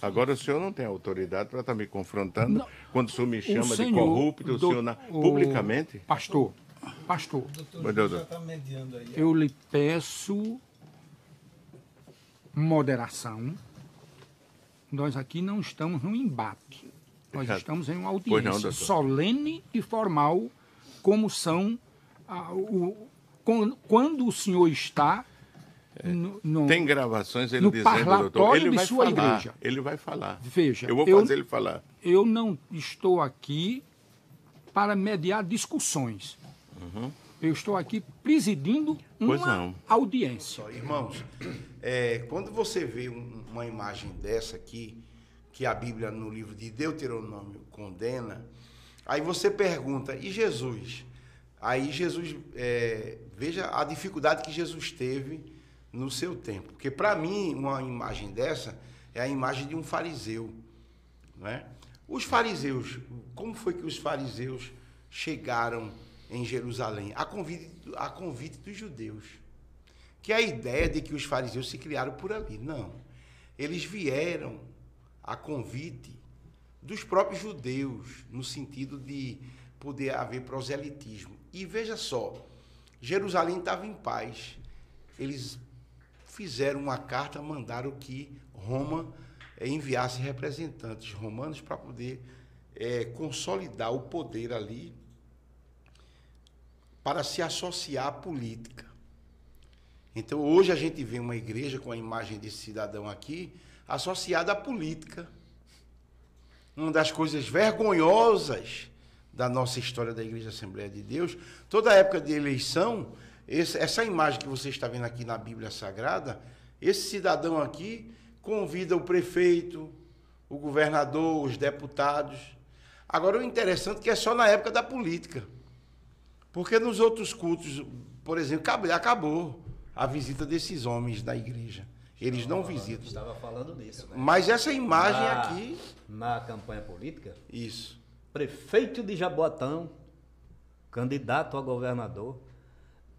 Agora o senhor não tem autoridade para estar me confrontando Não. quando o senhor me chama de senhor, corrupto, publicamente? Pastor, Meu Deus. eu lhe peço moderação. Nós aqui não estamos num embate. Nós estamos em uma Pois não, audiência doutor. solene e formal, como são quando o senhor está Tem gravações ele no dizendo, doutor, parlatório ele de vai sua falar, igreja. ele vai falar. Veja, eu vou fazer ele falar. Eu não estou aqui para mediar discussões. Eu estou aqui presidindo uma audiência. Irmãos, quando você vê uma imagem dessa aqui, que a Bíblia no livro de Deuteronômio condena, aí você pergunta, e Jesus? Aí Jesus, veja a dificuldade que Jesus teve no seu tempo. Porque para mim, uma imagem dessa é a imagem de um fariseu. Não é? Os fariseus, como foi que os fariseus chegaram em Jerusalém? A convite dos judeus. Que é a ideia de que os fariseus se criaram por ali. Não. Eles vieram a convite dos próprios judeus, no sentido de poder haver proselitismo. E veja só, Jerusalém estava em paz. Eles fizeram uma carta, mandaram que Roma enviasse representantes romanos para poder consolidar o poder ali, para se associar à política. Então, hoje a gente vê uma igreja com a imagem desse cidadão aqui, associada à política. Uma das coisas vergonhosas da nossa história da Igreja Assembleia de Deus, toda época de eleição, essa imagem que você está vendo aqui na Bíblia Sagrada, esse cidadão aqui convida o prefeito, o governador, os deputados. Agora, o interessante é que é só na época da política. Porque nos outros cultos, por exemplo, acabou a visita desses homens da igreja. Eles não visitam. Estava falando nisso, né? Mas essa imagem aqui... Na campanha política? Isso. Prefeito de Jaboatão, candidato a governador.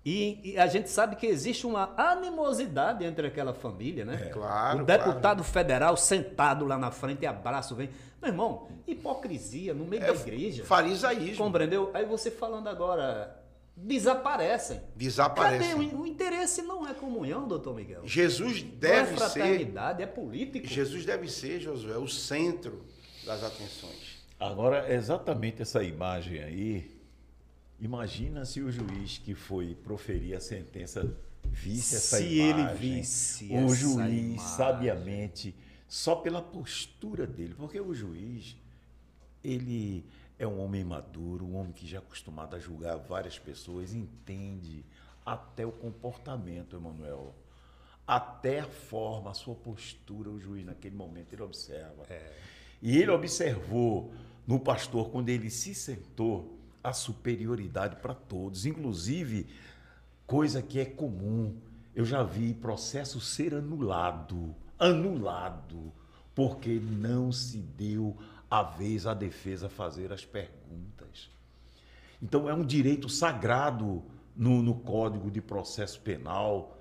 E a gente sabe que existe uma animosidade entre aquela família, né? Claro, o deputado federal sentado lá na frente, abraço, vem. Meu irmão, hipocrisia no meio da igreja. Farisaísmo. Compreendeu? Aí você falando agora... Desaparecem. Cadê? O interesse não é comunhão, doutor Miguel. Jesus não deve é fraternidade, é político. Jesus deve ser, Josué, o centro das atenções. Agora, exatamente essa imagem aí, imagina se o juiz que foi proferir a sentença visse essa imagem. Se ele visse o juiz, sabiamente, só pela postura dele, porque o juiz, ele... é um homem maduro, um homem que já é acostumado a julgar várias pessoas, entende até o comportamento, Emanuel. Até a forma, a sua postura, o juiz naquele momento, ele observa. E ele observou no pastor, quando ele se sentou, a superioridade para todos, inclusive, coisa que é comum, eu já vi processo ser anulado, porque não se deu a vez a defesa fazer as perguntas. Então, é um direito sagrado no Código de Processo Penal,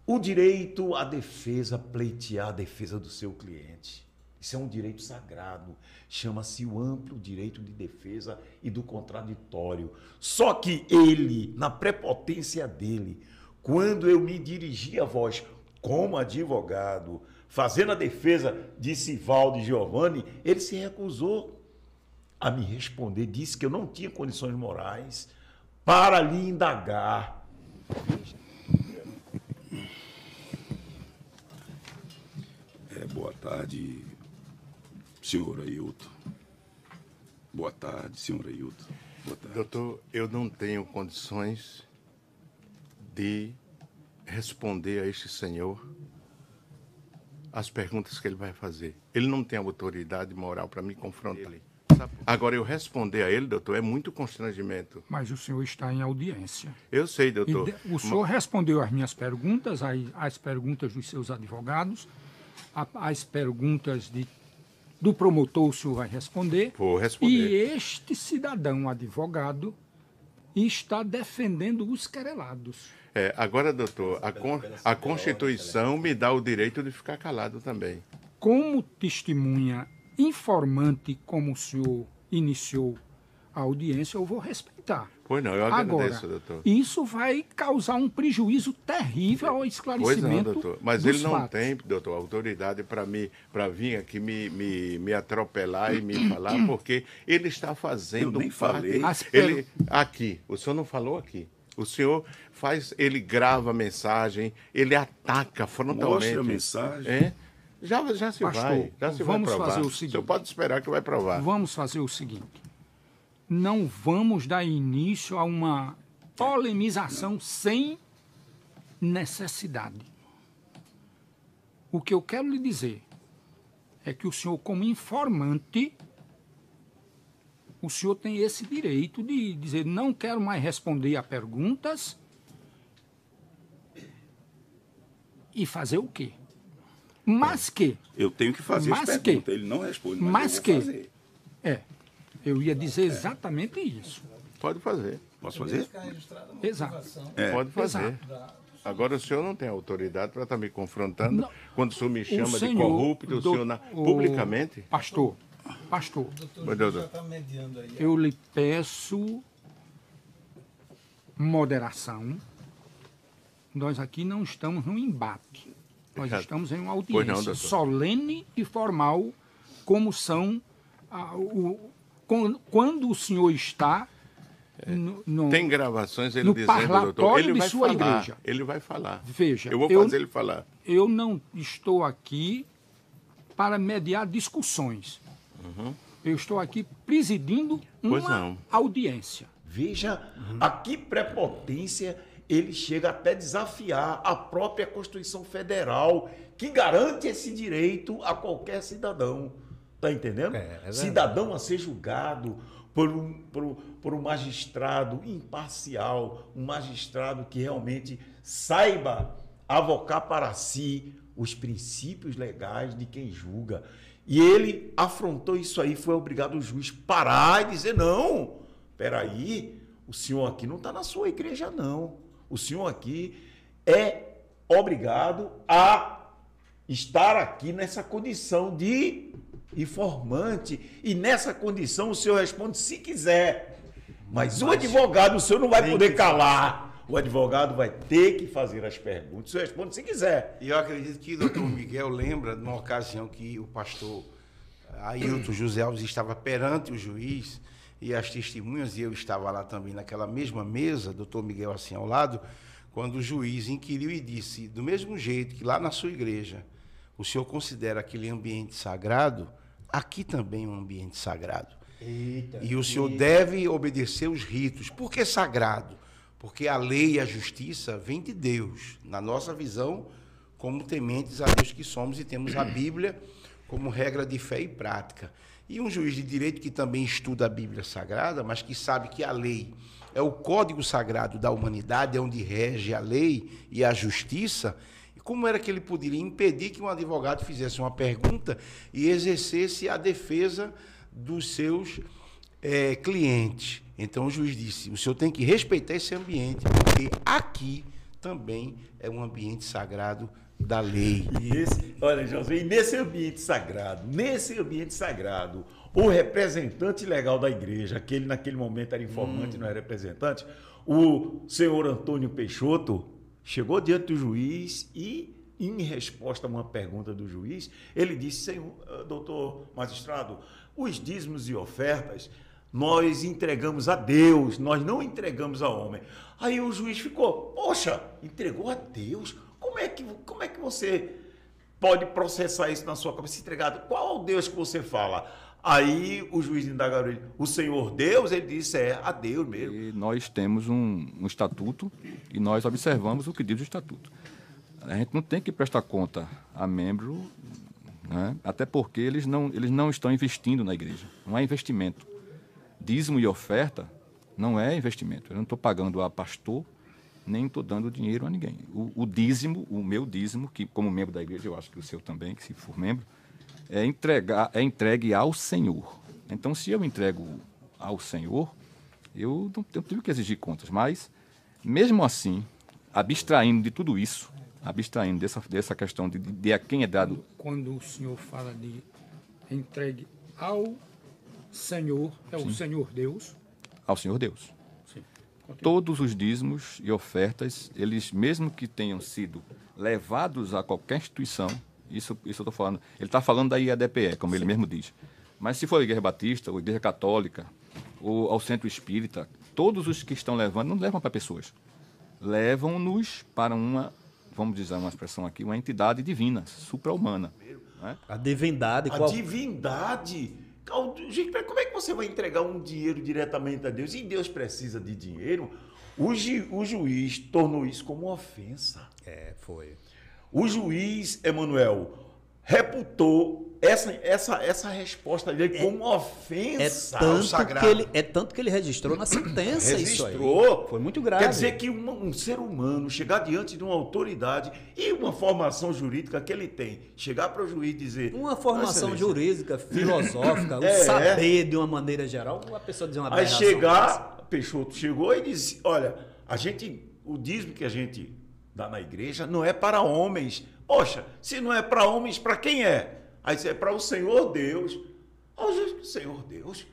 o direito à defesa, pleitear a defesa do seu cliente. Isso é um direito sagrado, chama-se o amplo direito de defesa e do contraditório. Só que ele, na prepotência dele, quando eu me dirigi a vós como advogado, fazendo a defesa de Sivaldo e Giovanni, ele se recusou a me responder, disse que eu não tinha condições morais para lhe indagar. Boa tarde, senhor Ailton. Boa tarde, senhor Ailton. Boa tarde. Doutor, eu não tenho condições de responder a este senhor as perguntas que ele vai fazer. Ele não tem autoridade moral para me confrontar. Agora, eu responder a ele, doutor, é muito constrangimento. Mas o senhor está em audiência. Eu sei, doutor. O senhor respondeu às minhas perguntas, às perguntas dos seus advogados, às perguntas do promotor, o senhor vai responder. Vou responder. E este cidadão advogado está defendendo os querelados. Agora, doutor, a Constituição me dá o direito de ficar calado também. como testemunha informante, como o senhor iniciou a audiência, eu vou respeitar. Pois não, eu agradeço, doutor. Isso vai causar um prejuízo terrível ao esclarecimento. Pois não, doutor. Mas dos ele não fatos. tem, doutor, autoridade para vir aqui me atropelar e me falar, porque ele está fazendo Eu nem falei. Ele, aqui, o senhor não falou aqui. O senhor faz, ele grava a mensagem, ele ataca frontalmente. Mostra a mensagem. É? Já se Pastor, vai, já se vai vamos provar. fazer o O seguinte. senhor pode esperar que vai provar. Vamos fazer o seguinte. Não vamos dar início a uma polemização sem necessidade. O que eu quero lhe dizer é que o senhor, como informante, o senhor tem esse direito de dizer: não quero mais responder a perguntas e fazer o quê? Mas que... Eu tenho que fazer as Mas que- perguntas. Ele não responde, mas mas eu que- vou fazer. Eu ia dizer exatamente isso. Pode fazer. Posso fazer? Exato. Pode fazer. Exato. Agora o senhor não tem autoridade para estar me confrontando Não. quando o senhor me chama de senhor, corrupto, o senhor publicamente. Pastor, Mas, doutor, eu lhe peço moderação. Nós aqui não estamos num embate. Nós Certo. estamos em uma Pois não, audiência doutor. solene e formal, como são quando o senhor está no tem gravações ele no dizendo, doutor, parlatório ele de vai sua falar. igreja. Ele vai falar. Veja, Eu vou eu- fazer ele falar. Eu não estou aqui para mediar discussões. Eu estou aqui presidindo Pois uma não. audiência. Veja a que prepotência ele chega até desafiar a própria Constituição Federal, que garante esse direito a qualquer cidadão. Está entendendo? verdade. Cidadão a ser julgado por um magistrado imparcial, um magistrado que realmente saiba avocar para si os princípios legais de quem julga. E ele afrontou isso aí, foi obrigado o juiz parar e dizer: não, peraí, o senhor aqui não está na sua igreja, não. O senhor aqui é obrigado a estar aqui nessa condição de informante. E nessa condição o senhor responde se quiser. Mas o advogado, o senhor não vai poder calar. O advogado vai ter que fazer as perguntas. O senhor responde se quiser. E eu acredito que o doutor Miguel lembra de uma ocasião que o pastor Ailton José Alves estava perante o juiz e as testemunhas, e eu estava lá também naquela mesma mesa, doutor Miguel assim ao lado, quando o juiz inquiriu e disse: do mesmo jeito que lá na sua igreja o senhor considera aquele ambiente sagrado, aqui também é um ambiente sagrado. E o senhor deve obedecer os ritos. Por que sagrado? Porque a lei e a justiça vêm de Deus, na nossa visão, como tementes a Deus que somos, e temos a Bíblia como regra de fé e prática. E um juiz de direito que também estuda a Bíblia Sagrada, mas que sabe que a lei é o código sagrado da humanidade, é onde rege a lei e a justiça, e como era que ele poderia impedir que um advogado fizesse uma pergunta e exercesse a defesa dos seus clientes? Então o juiz disse: o senhor tem que respeitar esse ambiente, porque aqui também é um ambiente sagrado da lei. Olha, José, e nesse ambiente sagrado, o representante legal da igreja, aquele naquele momento era informante, não era representante, o senhor Antônio Peixoto chegou diante do juiz e, em resposta a uma pergunta do juiz, ele disse: senhor, doutor magistrado, os dízimos e ofertas nós entregamos a Deus, nós não entregamos a homem. Aí o juiz ficou: poxa, entregou a Deus? Como é que você pode processar isso na sua cabeça? Entregado? Qual Deus que você fala? Aí o juiz indagou ele: o Senhor Deus? Ele disse: é a Deus mesmo. E nós temos um estatuto e nós observamos o que diz o estatuto. A gente não tem que prestar conta a membro, né? Até porque eles não estão investindo na igreja. Não é investimento. Dízimo e oferta não é investimento. Eu não estou pagando a pastor, nem estou dando dinheiro a ninguém. O dízimo, o meu dízimo, que como membro da igreja, eu acho que o seu também, que se for membro, é entregue ao Senhor. Então, se eu entrego ao Senhor, eu não tenho que exigir contas. Mas, mesmo assim, abstraindo de tudo isso, abstraindo dessa questão de a quem é dado. Quando o senhor fala de entregue ao Senhor, é o Senhor Deus. Ao Senhor Deus. Sim. Todos os dízimos e ofertas, eles, mesmo que tenham sido levados a qualquer instituição, isso eu estou falando, ele está falando da IADPE, como ele mesmo diz. Mas se for a Igreja Batista, ou a Igreja Católica, ou ao Centro Espírita, todos os que estão levando, não levam para pessoas. Levam-nos para uma, vamos dizer uma expressão aqui, uma entidade divina, supra-humana. Né? A divindade. A divindade. Gente, como é que você vai entregar um dinheiro diretamente a Deus? E Deus precisa de dinheiro? O juiz tornou isso como uma ofensa. Foi. O juiz, Emanuel, reputou essa resposta dele como uma ofensa ao sagrado. Tanto que ele registrou na sentença isso aí. Foi muito grave. Quer dizer que um ser humano chegar diante de uma autoridade e uma formação jurídica que ele tem, chegar para o juiz e dizer... Uma formação jurídica, filosófica, o saber de uma maneira geral, a pessoa dizer uma aberração. Aí chegar, Peixoto chegou e disse, olha, o dízimo que a gente dá na igreja não é para homens. Poxa, se não é para homens, para quem é? Aí é para o Senhor Deus. O Senhor Deus?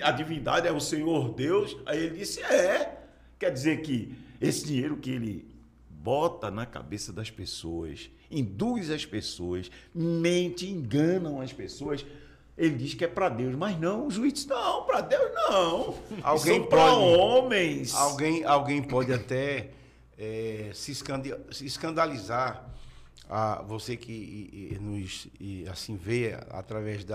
A divindade é o Senhor Deus? Aí ele disse, Quer dizer que esse dinheiro que ele bota na cabeça das pessoas, induz as pessoas, mente, enganam as pessoas. Ele diz que é para Deus, mas não, o juiz diz, não, para Deus não. Alguém para homens. Alguém pode até se escandalizar. Você que nos assim vê através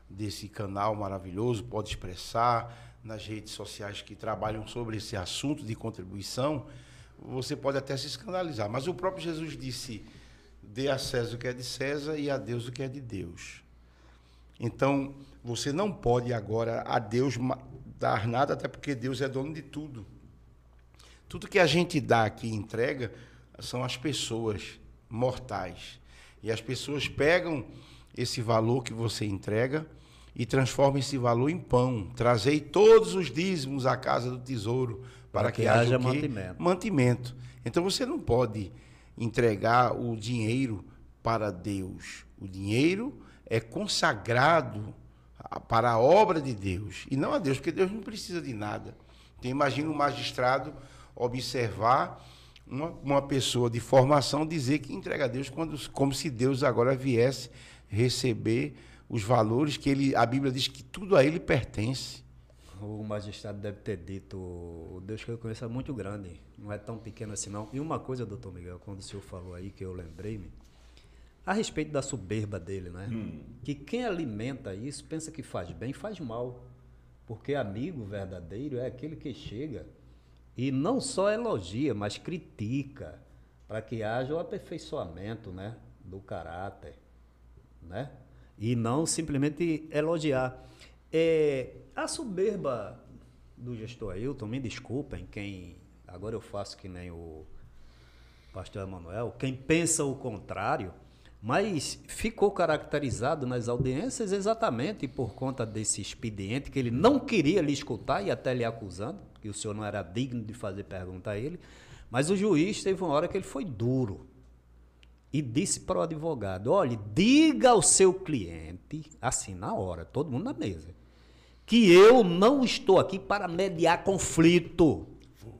desse canal maravilhoso, pode expressar nas redes sociais que trabalham sobre esse assunto de contribuição, você pode até se escandalizar. Mas o próprio Jesus disse, dê a César o que é de César e a Deus o que é de Deus. Então, você não pode agora a Deus dar nada, até porque Deus é dono de tudo. Tudo que a gente dá aqui e entrega são as pessoas mortais. E as pessoas pegam esse valor que você entrega e transformam esse valor em pão. Trazei todos os dízimos à casa do tesouro para que haja mantimento. Então você não pode entregar o dinheiro para Deus. O dinheiro é consagrado para a obra de Deus e não a Deus, porque Deus não precisa de nada. Então imagina um magistrado observar uma pessoa de formação dizer que entrega a Deus como se Deus agora viesse receber os valores que a Bíblia diz que tudo a ele pertence. O magistrado deve ter dito, o Deus que eu conheço é muito grande, não é tão pequeno assim não. E uma coisa, doutor Miguel, quando o senhor falou aí, que eu lembrei-me, a respeito da soberba dele, né? Que quem alimenta isso pensa que faz bem, faz mal. Porque amigo verdadeiro é aquele que chega e não só elogia, mas critica, para que haja o aperfeiçoamento, né, do caráter, né? E não simplesmente elogiar. A soberba do gestor Ailton, me desculpem, agora eu faço que nem o pastor Emanuel, quem pensa o contrário, mas ficou caracterizado nas audiências exatamente por conta desse expediente que ele não queria lhe escutar e até lhe acusando, que o senhor não era digno de fazer pergunta a ele, mas o juiz teve uma hora que ele foi duro e disse para o advogado, olha, diga ao seu cliente, assim na hora, todo mundo na mesa, que eu não estou aqui para mediar conflito,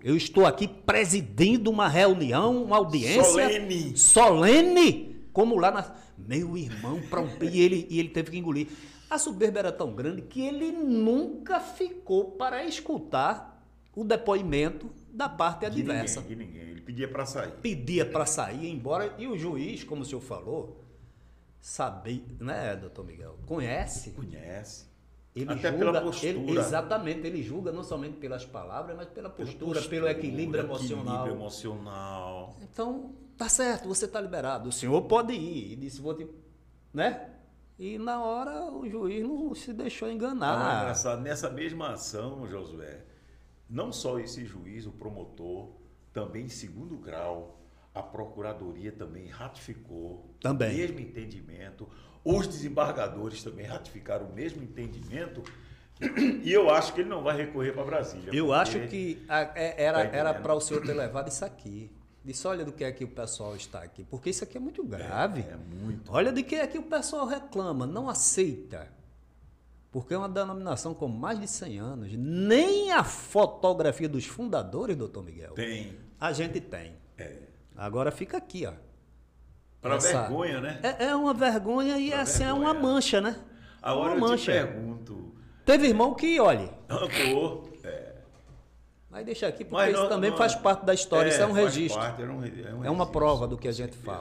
eu estou aqui presidindo uma reunião, uma audiência solene, como lá na... Meu irmão, e ele teve que engolir. A soberba era tão grande que ele nunca ficou para escutar o depoimento da parte adversa. De ninguém. Ele pedia para sair. Pedia para sair, embora... E o juiz, como o senhor falou, sabe, né, doutor Miguel? Conhece. Ele até julga, pela postura. Exatamente, ele julga não somente pelas palavras, mas pela postura, pelo equilíbrio emocional. Então, tá certo, você tá liberado. O senhor pode ir. E disse, né? E na hora o juiz não se deixou enganar. Engraçado, nessa mesma ação, Josué, não só esse juiz, o promotor, também em segundo grau, a procuradoria também ratificou o mesmo entendimento. Os desembargadores também ratificaram o mesmo entendimento e eu acho que ele não vai recorrer para Brasília. Eu acho que era para o senhor ter levado isso aqui. Disse, olha do que é que o pessoal está aqui. Porque isso aqui é muito grave. É muito. Olha de que é que o pessoal reclama, não aceita. Porque é uma denominação com mais de 100 anos. Nem a fotografia dos fundadores, doutor Miguel, Tem. a gente tem. Agora fica aqui, ó. Para vergonha, né? É uma vergonha e assim é uma mancha, né? Agora uma eu mancha. te pergunto. Teve irmão que, olhe, Pô, mas deixa aqui, porque Mas isso não- também não- faz parte da história, isso é um faz registro. parte, é um É uma registro, prova do que a com gente certeza. fala.